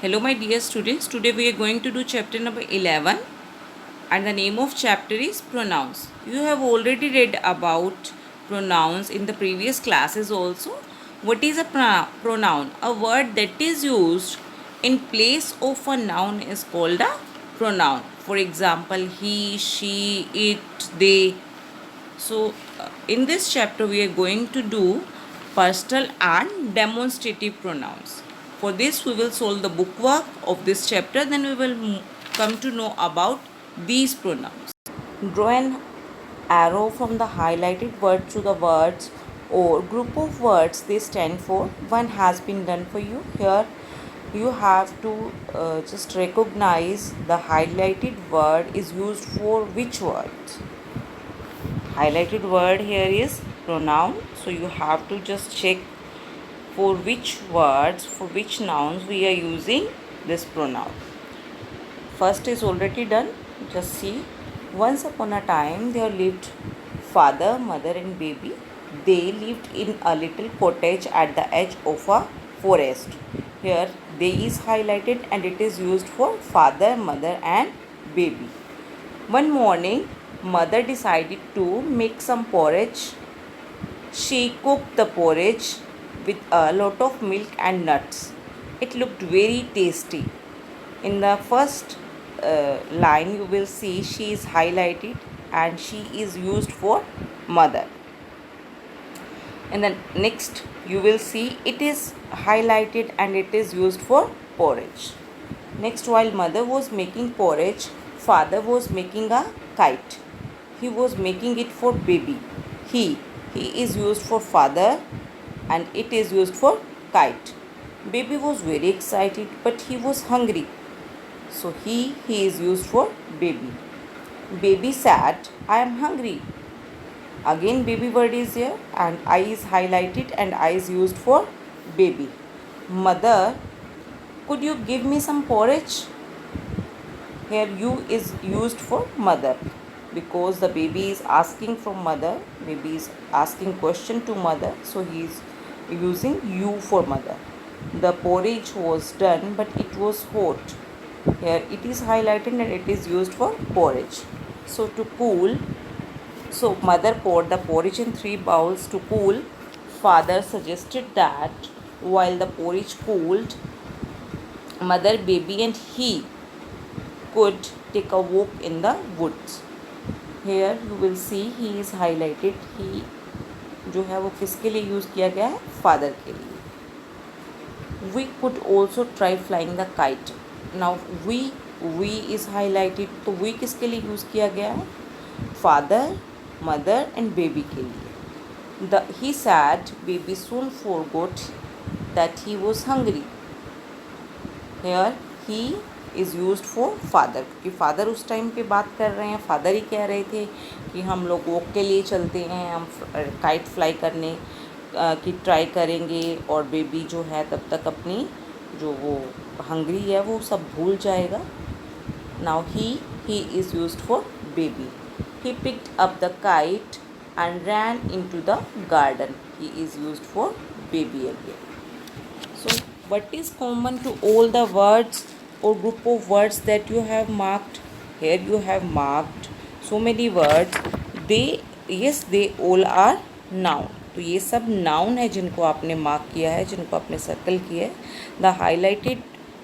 Hello my dear students, today we are going to do chapter number 11 and the name of chapter is pronouns. You have already read about pronouns in the previous classes also. What is a pronoun? A word that is used in place of a noun is called a pronoun. For example, he, she, it, they. So in this chapter we are going to do personal and demonstrative pronouns. For this we will solve the bookwork of this chapter, then we will come to know about these pronouns. Draw an arrow from the highlighted word to the words or group of words they stand for. One has been done for you. Here you have to just recognize the highlighted word is used for which words. Highlighted word here is pronoun, so you have to just check for which words, for which nouns we are using this pronoun. First is already done. Just see. Once upon a time there lived father, mother and baby. They lived in a little cottage at the edge of a forest. Here they is highlighted and it is used for father, mother and baby. One morning mother decided to make some porridge. She cooked the porridge with a lot of milk and nuts. It looked very tasty. In the first line you will see she is highlighted and she is used for mother. In the next you will see it is highlighted and it is used for porridge. Next, while mother was making porridge, father was making a kite. He was making it for baby. He is used for father and it is used for kite. Baby was very excited but he was hungry. So he is used for baby. Baby said, I am hungry. Again baby word is here and I is highlighted and I is used for baby. Mother, could you give me some porridge? Here you is used for mother because the baby is asking from mother. Baby is asking question to mother, so he is using you for mother. The porridge was done but it was hot. Here it is highlighted and it is used for porridge. So to cool, so mother poured the porridge in 3 bowls to cool. Father suggested that while the porridge cooled, mother, baby and he could take a walk in the woods. Here you will see he is highlighted. He जो है वो किसके लिए use किया गया है? Father के लिए. We could also try flying the kite. Now we is highlighted. तो we किसके लिए यूज़ किया गया है? Father, mother and baby के लिए. He said baby soon forgot that he was hungry. Here he is used for father, क्योंकि father उस टाइम पे बात कर रहे हैं. फादर ही कह रहे थे कि हम लोग वॉक के लिए चलते हैं, हम काइट फ्लाई करने की ट्राई करेंगे और बेबी जो है तब तक अपनी जो वो हंग्री है वो सब भूल जाएगा. Now he is used for baby. He picked up the kite and ran into the garden. He is used for baby again. So what is common to all the words or group of words that you have marked? Here you have marked so many words. They all are noun. तो ये सब noun है जिनको आपने mark किया है, जिनको आपने सर्कल किया है. The highlighted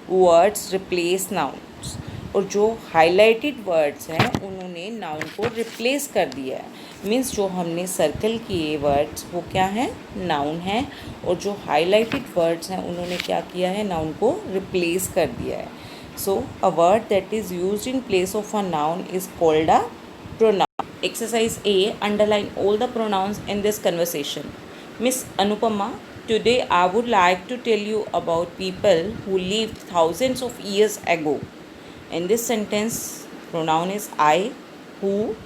words replace nouns. और जो हाईलाइटेड वर्ड्स हैं उन्होंने नाउन को रिप्लेस कर दिया है. मीन्स जो हमने सर्कल किए वर्ड्स वो क्या हैं? नाउन हैं. और जो हाईलाइटेड वर्ड्स हैं उन्होंने क्या किया है? नाउन को रिप्लेस कर दिया है. So a word that is used in place of a noun is called a pronoun. Exercise A. Underline all the pronouns in this conversation. Miss Anupama, today I would like to tell you about people who lived thousands of years ago. In this sentence, pronoun is I, who.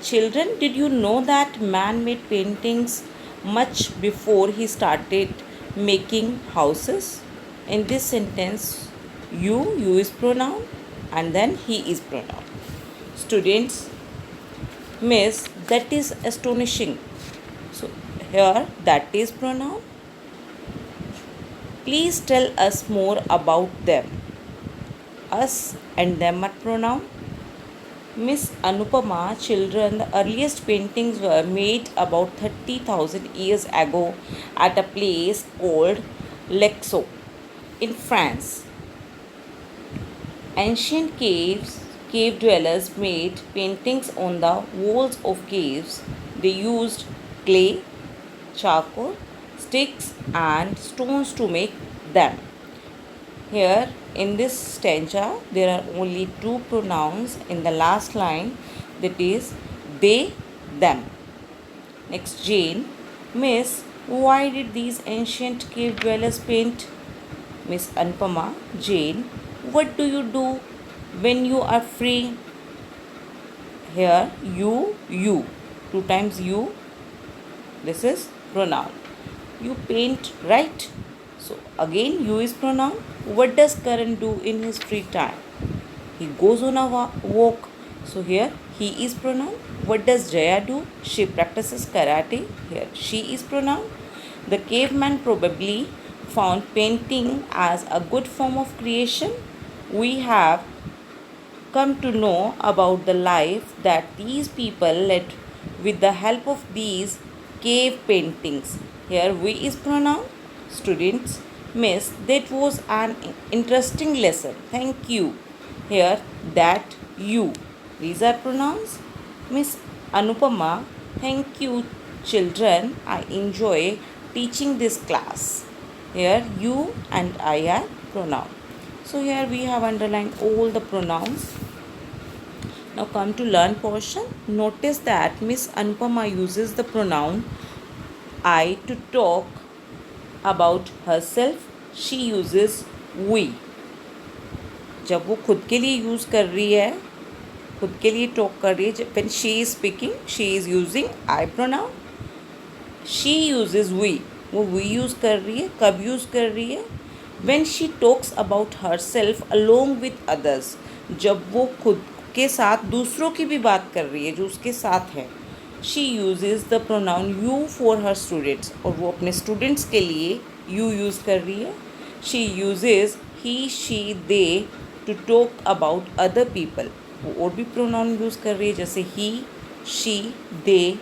Children, did you know that man made paintings much before he started making houses? In this sentence, you is pronoun and then he is pronoun. Students, miss, that is astonishing. So here that is pronoun. Please tell us more about them. Us and them are pronoun. Miss Anupama, children, the earliest paintings were made about 30,000 years ago at a place called Lexo in France. Ancient cave dwellers made paintings on the walls of caves. They used clay, charcoal, sticks, and stones to make them. Here in this stanza, there are only two pronouns in the last line, that is they, them. Next, Jane. Miss, why did these ancient cave dwellers paint? Miss Anupama. Jane, what do you do when you are free? Here, you. Two times you. This is pronoun. You paint, right? So again, you is pronoun. What does Karan do in his free time? He goes on a walk. So here, he is pronoun. What does Jaya do? She practices karate. Here, she is pronoun. The caveman probably found painting as a good form of creation. We have come to know about the life that these people led with the help of these cave paintings. Here we is pronoun. Students, miss, that was an interesting lesson. Thank you. Here that, you. These are pronouns. Miss Anupama, thank you children. I enjoy teaching this class. Here you and I are pronoun. So here we have underlined all the pronouns. Now come to learn portion. Notice that Miss Anupama uses the pronoun I to talk about herself. She uses we. जब वो खुद के लिए use कर रही है, खुद के लिए टॉक कर रही है, when she is speaking, she is using I pronoun. She uses we. वो we यूज़ कर रही है. कब यूज़ कर रही है? When she talks about herself along with others. जब वो खुद के साथ दूसरों की भी बात कर रही है जो उसके साथ है. She uses the pronoun you for her students. और वो अपने students के लिए you यूज़ कर रही है. She uses he, she, they to talk about other people. वो और भी pronoun यूज़ कर रही है जैसे he, she, they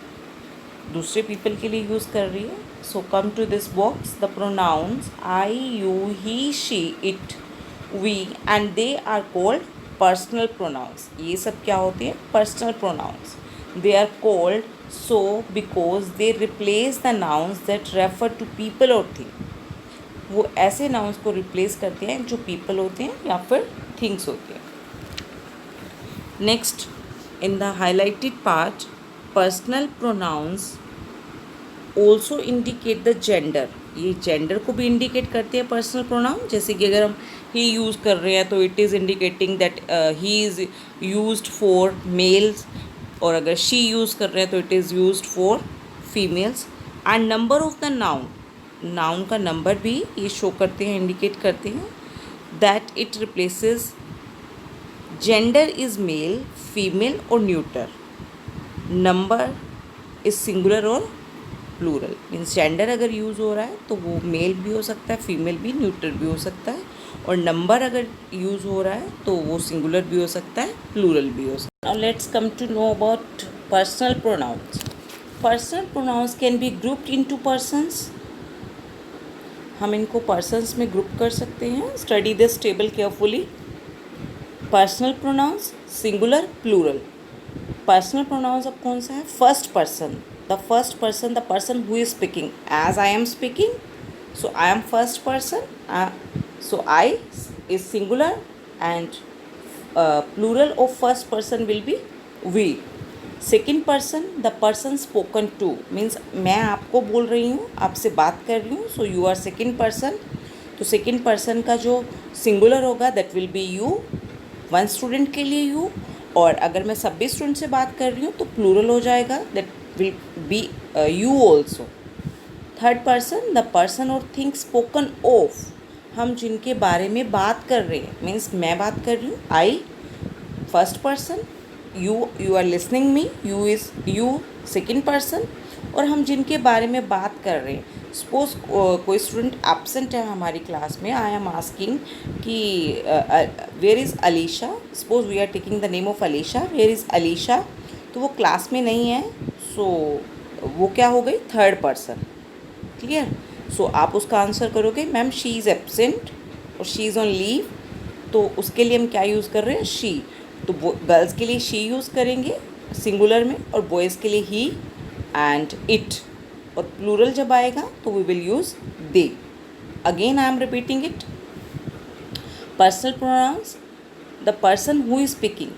दूसरे people के लिए यूज़ कर रही है. So come to this box. The pronouns I, you, he, she, it, we and they are called personal pronouns. ये सब क्या होते हैं? Personal pronouns. They are called so because they replace the nouns that refer to people or thing. वो ऐसे nouns को replace करते हैं जो people होते हैं या फिर things होते हैं. Next, in the highlighted part, personal pronouns also indicate the gender. ये gender को भी indicate करते हैं personal pronoun. जैसे कि अगर हम he यूज़ कर रहे हैं तो it is indicating that he is used for males. और अगर she यूज़ कर रहे हैं तो it is used for females. and number of the noun का नंबर भी ये शो करते हैं, इंडिकेट करते हैं. that it replaces gender is male, female और neuter. number is singular और प्लूरल. मीन्स जेंडर अगर यूज़ हो रहा है तो वो मेल भी हो सकता है, फीमेल भी, न्यूट्रल भी हो सकता है. और नंबर अगर यूज़ हो रहा है तो वो सिंगुलर भी हो सकता है, प्लूरल भी हो सकता है. Now let's come to know about personal pronouns. Personal pronouns can be grouped into persons. हम इनको पर्सन्स में ग्रुप कर सकते हैं. Study this table carefully. Personal pronouns singular, plural. Personal pronouns अब कौन सा है? First person. The first person, the person who is speaking. As I am speaking, so I am first person. So I is singular and plural of first person will be we. Second person, the person spoken to, means मैं आपको बोल रही हूँ, आपसे बात कर रही हूँ. So you are second person. तो second person का जो singular होगा that will be you. One student के लिए you. और अगर मैं सभी स्टूडेंट से बात कर रही हूँ तो प्लूरल हो जाएगा, that will be you also. Third person, the person or thing spoken of, हम जिनके बारे में बात कर रहे हैं. मीन्स मैं बात कर रही हूँ, I first person, you are listening me, you is you second person. और हम जिनके बारे में बात कर रहे हैं, सपोज कोई स्टूडेंट एब्सेंट है हमारी क्लास में, आई एम आस्किंग कि where is Alisha, suppose we are taking the name of Alisha, where is Alisha, तो वो क्लास में नहीं है, सो वो क्या हो गई, थर्ड पर्सन। क्लियर? सो आप उसका आंसर करोगे मैम शी इज़ एब्सेंट और शी इज़ ऑन लीव, तो उसके लिए हम क्या यूज़ कर रहे हैं, शी। तो गर्ल्स के लिए शी यूज़ करेंगे सिंगुलर में, और बॉयज़ के लिए ही एंड इट, और प्लूरल जब आएगा तो we will use they. Again I am repeating it, personal pronouns, the person who is speaking,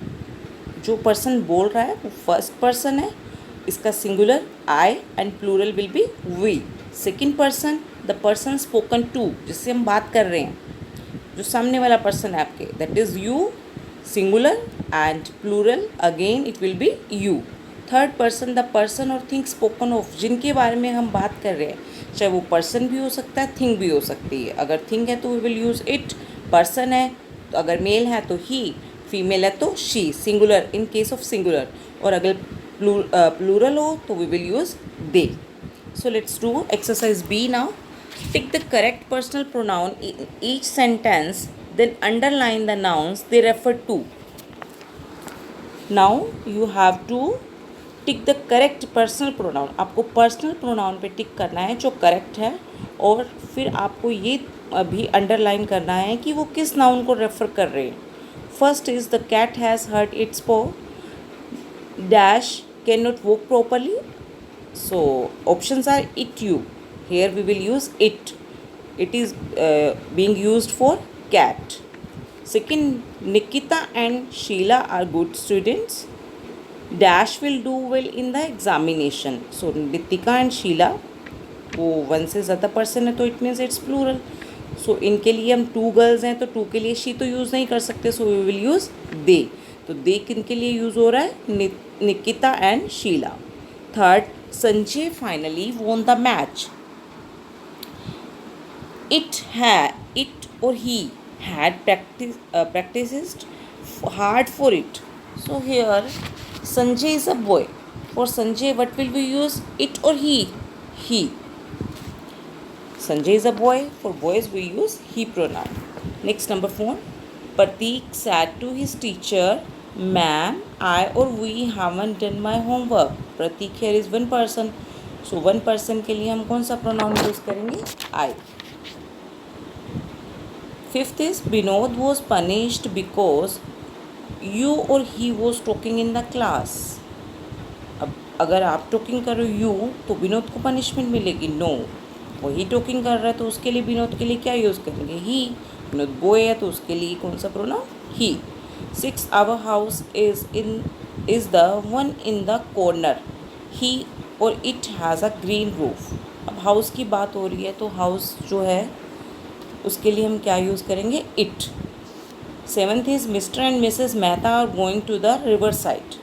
जो पर्सन बोल रहा है वो फर्स्ट पर्सन है, इसका singular I and plural will be we. Second person, the person spoken to, जिससे हम बात कर रहे हैं, जो सामने वाला पर्सन है आपके, that is you, singular and plural again it will be you. Third person, the person or thing spoken of, जिनके बारे में हम बात कर रहे हैं, चाहे वो पर्सन भी हो सकता है, थिंग भी हो सकती है। अगर थिंग है तो we will use it, person है तो अगर मेल है तो ही, फीमेल है तो she, singular in case of singular, और अगर प्लूरल हो तो we will use they. So let's do exercise B now. Tick the correct personal pronoun in each sentence, then underline the nouns they refer to. Now you have to tick the correct personal pronoun. आपको personal pronoun पे टिक करना है जो correct है, और फिर आपको ये भी अंडरलाइन करना है कि वो किस नाउन को रेफर कर रहे हैं। First is the cat has hurt its paw, dash can not walk properly, so options are it, you, here we will use it, it is being used for cat. Second, Nikita and Sheila are good students, dash will do well in the examination, so Nitika and Sheila वो one से ज़्यादा person है तो it means it's plural, सो इनके लिए हम to girls हैं तो टू के लिए शी तो यूज़ नहीं कर सकते, so we will use they. तो दे किन के लिए यूज़ हो रहा है, Nikita and Sheila. Third, Sanjay finally won the match. It or he had practiced hard for it. So here Sanjay is a boy. For Sanjay, what will we use? It or he? He. Sanjay is a boy. For boys, we use he pronoun. Next, number 4. Pratik said to his teacher, Ma'am, I or we haven't done my homework. Pratik here is one person. So one person के लिए हम कौन सा pronoun use करेंगे? I. Fifth is Binod was punished because you or he was talking in the class. अब अगर आप talking कर रहे हो यू तो विनोद को पनिशमेंट मिलेगी, नो वही टॉकिंग कर रहा है तो उसके लिए विनोद के लिए क्या यूज़ करेंगे, ही। विनोद बॉय है तो उसके लिए कौन सा pronoun, he. 6, our house is the one in the corner, he or it has a green roof। अब हाउस की बात हो रही है तो हाउस जो है उसके लिए हम क्या यूज़ करेंगे, it. 7th is Mr. and Mrs. Mehta are going to the river side,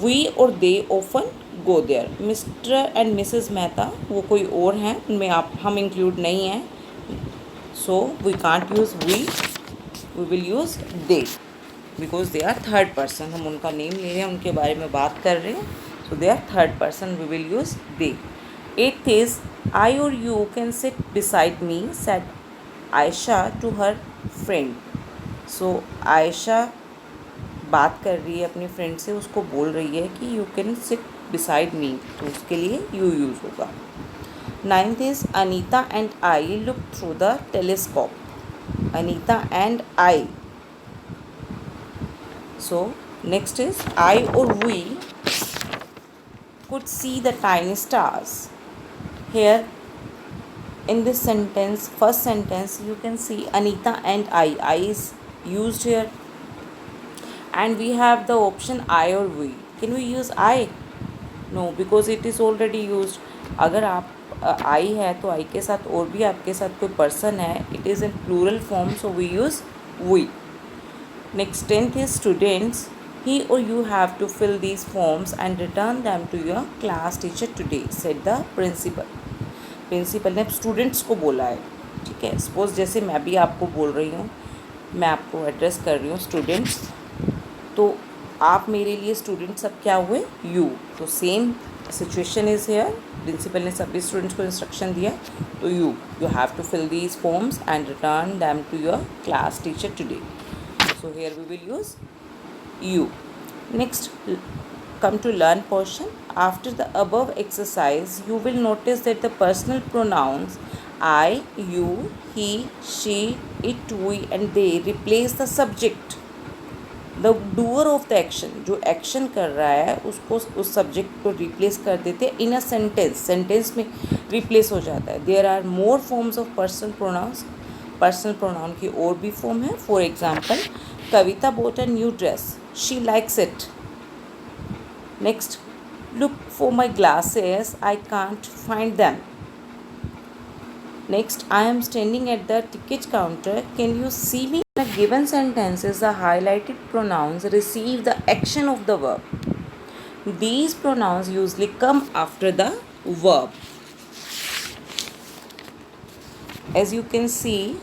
we or they often go there। Mr. and Mrs. Mehta वो कोई और हैं, उनमें हम इंक्लूड नहीं हैं, so we can't use we will use they because they are third person, हम उनका नेम ले रहे हैं, उनके बारे में बात कर रहे हैं, so they are third person, we will use they। 8th is I or you can sit beside me, said Aisha to her friend। so Aisha बात कर रही है अपनी फ्रेंड से, उसको बोल रही है कि you can sit beside me, तो उसके लिए यू यूज़ होगा। 9th is Anita and I looked through the telescope, Anita and I। so next is I or we could see the tiny stars। here in this sentence, first sentence, you can see Anita and I is used here, and we have the option I or we। can we use I? no, because it is already used। अगर आप आई है तो आई के साथ और भी आपके साथ कोई पर्सन है, it is in plural form, so we use we. Next 10th is students, he or you have to fill these forms and return them to your class teacher today, said the principal। Principal ने students को बोला है, ठीक है। Suppose जैसे मैं भी आपको बोल रही हूँ, मैं आपको एड्रेस कर रही हूँ स्टूडेंट्स, तो आप मेरे लिए स्टूडेंट्स सब क्या हुए, यू, तो same situation is here, principal ने सभी स्टूडेंट्स को इंस्ट्रक्शन दिया, तो you have to fill these forms and return them to your class teacher today. So here we will use you. Next, come to learn portion. After the above exercise, you will notice that the personal pronouns I, you, he, she, it, we and they replace the subject. The doer of the action, जो action कर रहा है उसको उस subject को replace कर देते हैं in a sentence. Sentence में replace हो जाता है. There are more forms of personal pronouns. Personal pronoun की और भी form है. For example, Kavita bought a new dress. She likes it. Next, look for my glasses. I can't find them. Next, I am standing at the ticket counter. Can you see me? In a given sentences, the highlighted pronouns receive the action of the verb. These pronouns usually come after the verb. As you can see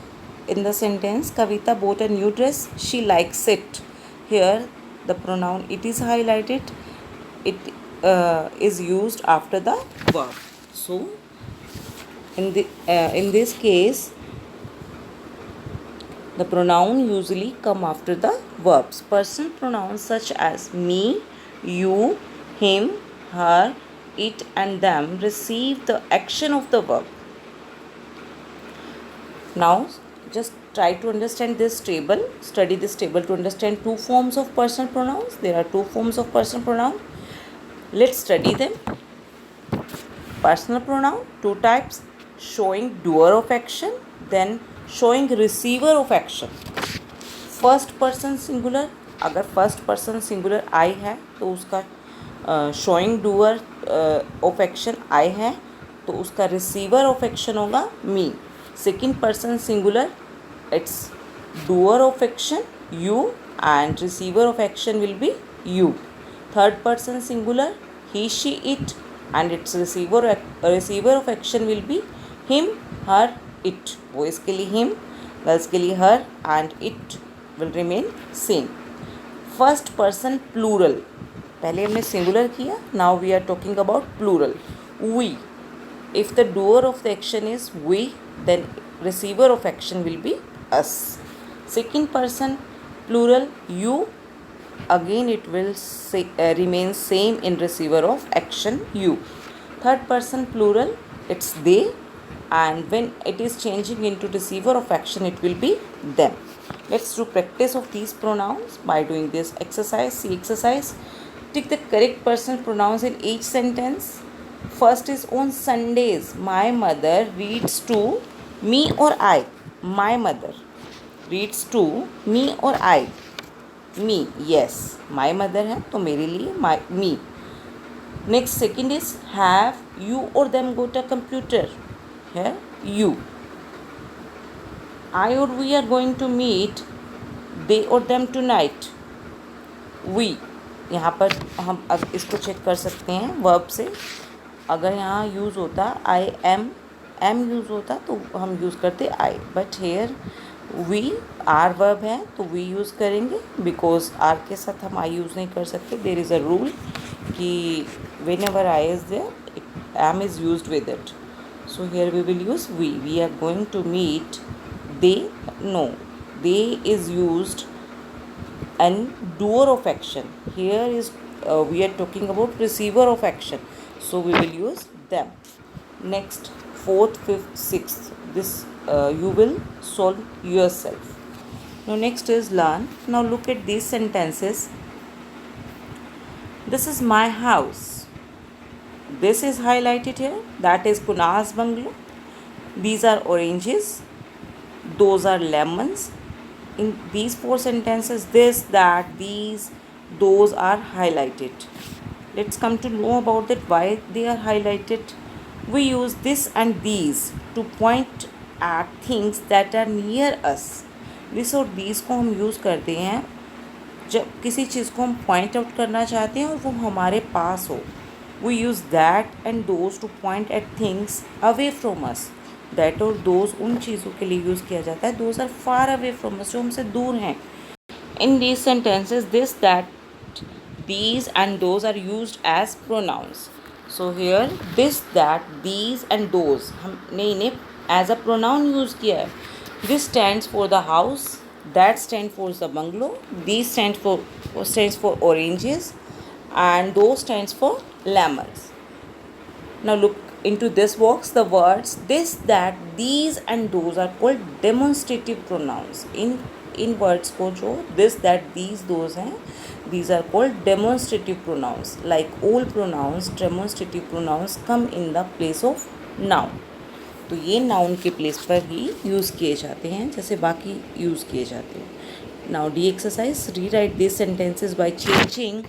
in the sentence, Kavita bought a new dress. She likes it. Here, the pronoun it is highlighted. It is used after the verb. So, in this case, the pronoun usually come after the verbs. Personal pronouns such as me, you, him, her, it and them receive the action of the verb. Now, just try to understand this table. Study this table to understand two forms of personal pronouns. There are two forms of personal pronoun. Let's study them. Personal pronoun, two types, showing doer of action, then showing receiver of action. First person singular, अगर first person singular I है तो उसका showing doer of action I है तो उसका receiver of action होगा me. Second person singular, its doer of action you and receiver of action will be you. Third person singular, he she it and its receiver of action will be him her it. Boys के लिए him, girls के लिए her and it will remain same. First person plural, पहले हमने singular किया, now we are talking about plural. We, if the doer of the action is we, then receiver of action will be us. Second person plural, you, again it will remain same in receiver of action you. Third person plural, it's they, and when it is changing into receiver of action it will be them. Let's do practice of these pronouns by doing this exercise. See exercise. Take the correct personal pronouns in each sentence. First is on Sundays. My mother reads to me or I. My mother reads to me or I. Me. Yes. My mother है तो मेरे लिए my me. Next second is have you or them got a computer. Here you. I or we are going to meet they or them tonight. We, यहाँ पर हम अब इसको check कर सकते हैं वर्ब से. अगर यहाँ यूज़ होता आई एम यूज़ होता तो हम यूज़ करते I, but here we are verb है तो वी यूज़ करेंगे बिकॉज आर के साथ हम आई यूज़ नहीं कर सकते. देयर इज़ अ रूल कि whenever I is there am is used with it. So here we will use we are going to meet. They, no, they is used and doer of action. Here is we are talking about receiver of action, so we will use them. Next, fourth, fifth, sixth, this you will solve yourself. Now next is learn. Now look at these sentences. This is my house. This is highlighted here, that is Kunal's bungalow. These are oranges, those are lemons. In these four sentences, this, that, these, those are highlighted. Let's come to know about that why they are highlighted. We use this and these to point at things that are near us. This और these को हम use करते हैं जब किसी चीज़ को हम point out करना चाहते हैं और वो हमारे पास हो. We use that and those to point at things away from us. That और दोज उन चीज़ों के लिए यूज़ किया जाता है those are far away from us, जो हमसे दूर हैं. In these sentences this, that, these and those are used as pronouns. So here this that these and those हमने इन्हें एज अ प्रोनाउन यूज़ किया है. This stands for the house, that stand for the bungalow, these stands for oranges, and those stands for lemons. Now look into this box. The words this, that, these and those are called demonstrative pronouns. In words को जो this, that, these, those हैं, these are called demonstrative pronouns. Like all pronouns, demonstrative pronouns come in the place of noun. तो ये noun के place पर ही use किए जाते हैं जैसे बाकी यूज़ किए जाते हैं. Now D exercise, rewrite these sentences by changing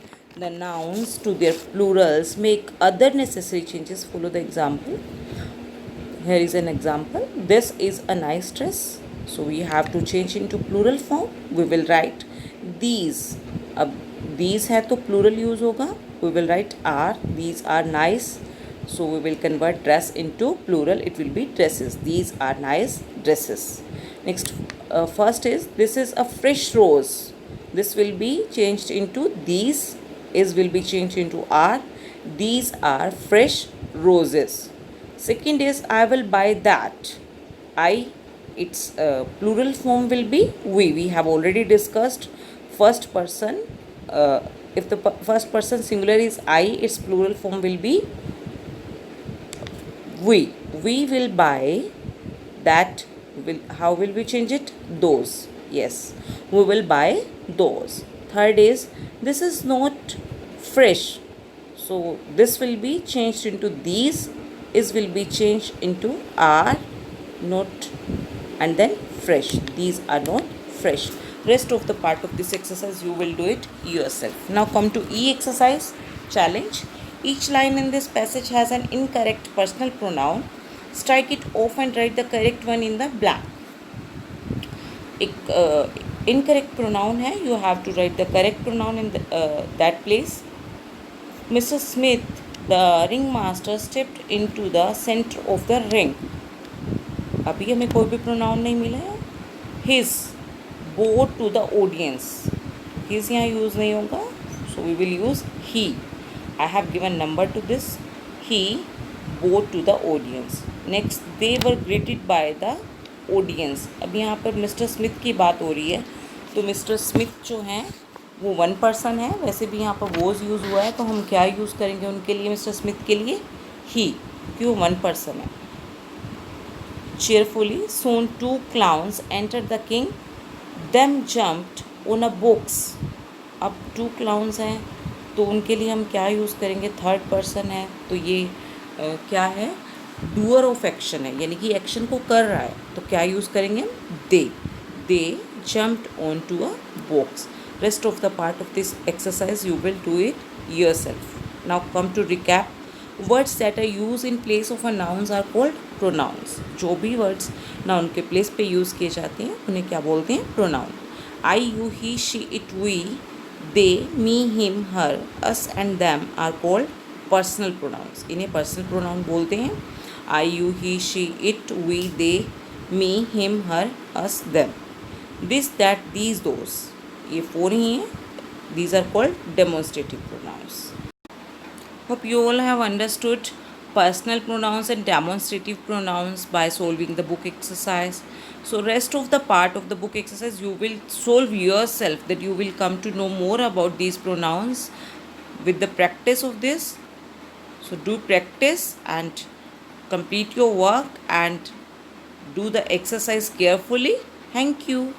the nouns to their plurals. Make other necessary changes. Follow the example. Here is an example. This is a nice dress. So we have to change into plural form. We will write these. अब these है तो plural use होगा. We will write are. These are nice. So we will convert dress into plural. It will be dresses. These are nice dresses. Next, first is this is a fresh rose. This will be changed into these. Is will be changed into are. These are fresh roses. Second is I will buy that. I, its plural form will be we. We have already discussed first person. If the first person singular is I, its plural form will be we. We will buy that. How will we change it? Those. Yes, we will buy those. Third is this is not fresh. So this will be changed into these. Is will be changed into are not, and then fresh. These are not fresh. Rest of the part of this exercise you will do it yourself. Now come to E exercise challenge. Each line in this passage has an incorrect personal pronoun. Strike it off and write the correct one in the blank. एक incorrect pronoun है, you have to write the correct pronoun in that place. Mr. Smith, the ringmaster, stepped into the center of the ring. अभी हमें कोई भी pronoun नहीं मिला है. His bowed to the audience. His यहाँ use नहीं होगा, so we will use he. I have given number to this. He bowed to the audience. Next, they were greeted by the audience. अब यहाँ पर mister Smith की बात हो रही है, तो मिस्टर स्मिथ जो हैं वो वन पर्सन है. वैसे भी यहाँ पर वॉज यूज़ हुआ है, तो हम क्या यूज़ करेंगे उनके लिए, मिस्टर स्मिथ के लिए ही, क्यों वन पर्सन है. Cheerfully, soon 2 clowns entered the king. Them jumped on a box. अब 2 clowns हैं तो उनके लिए हम क्या यूज़ करेंगे, थर्ड पर्सन है, तो ये क्या है, डूअर ऑफ एक्शन है, यानी कि एक्शन को कर रहा है, तो क्या यूज़ करेंगे, they jumped on to a box. Rest of the part of this exercise you will do it yourself. Now come to recap. Words that are use in place of a nouns are called pronouns. जो भी words noun के place पे use किए जाते हैं उन्हें क्या बोलते हैं, pronoun. I, you, he, she, it, we, they, me, him, her, us and them are called personal pronouns. इन्हें पर्सनल प्रोनाउन बोलते हैं. I, you, he, she, it, we, they, me, him, her, us, them. This, that, these, those, ये 4 ही हैं. These are called demonstrative pronouns. Hope you all have understood personal pronouns and demonstrative pronouns by solving the book exercise. So rest of the part of the book exercise you will solve yourself, that you will come to know more about these pronouns with the practice of this. So do practice and complete your work and do the exercise carefully. Thank you.